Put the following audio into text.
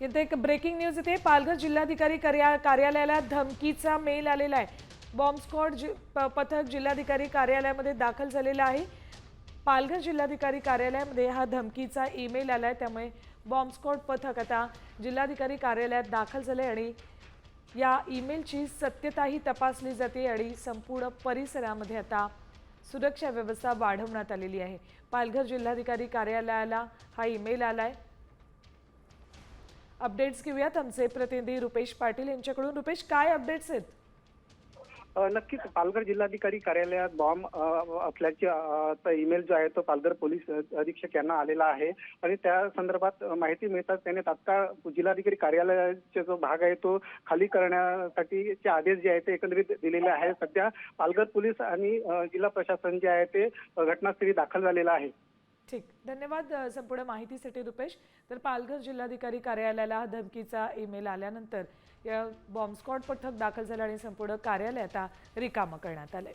इथे एक breaking news येते। पालघर जिल्हाधिकारी कार्यालयाला धमकीचा मेल आलेला आहे। बॉम्ब स्क्वॉड पथक जिल्हाधिकारी कार्यालयामध्ये दाखल झालेला आहे। पालघर जिल्हाधिकारी कार्यालयामध्ये हा धमकीचा ईमेल आलाय, त्यामुळे बॉम्ब स्क्वॉड पथक आता जिल्हाधिकारी कार्यालयात दाखल झाले आणि या ईमेलची सत्यताही तपासली जाते आणि संपूर्ण परिसरामध्ये आता सुरक्षा व्यवस्था वाढवण्यात आलेली आहे। पालघर जिल्हाधिकारी कार्यालयाला हा ईमेल आलाय। अपडेट्स घेऊयात आमचे प्रतिनिधी रुपेश पाटील यांच्याकडून। रुपेश, काय अपडेट्स आहेत? नक्कीच पालघर जिल्हाधिकारी कार्यालयात बॉम्ब असल्याची ईमेल जो आहे तो पालघर पोलीस अधीक्षक यांना आलेला आहे आणि त्या संदर्भात माहिती मिळतात त्याने तात्काळ जिल्हाधिकारी कार्यालयाचा जो भाग आहे तो खाली करण्यासाठीचे आदेश जे आहेत ते एकंदरीत दिलेले आहे। सध्या पालघर पोलीस आणि जिल्हा प्रशासन जे आहे ते घटनास्थळी दाखल झालेलं आहे। ठीक, धन्यवाद संपूर्ण माहितीसाठी रुपेश। तर पालघर जिल्हाधिकारी कार्यालयाला धमकीचा ईमेल आल्यानंतर या बॉम्ब स्क्वॉड पथक दाखल झालं आणि संपूर्ण कार्यालय आता रिकामं करण्यात आलंय।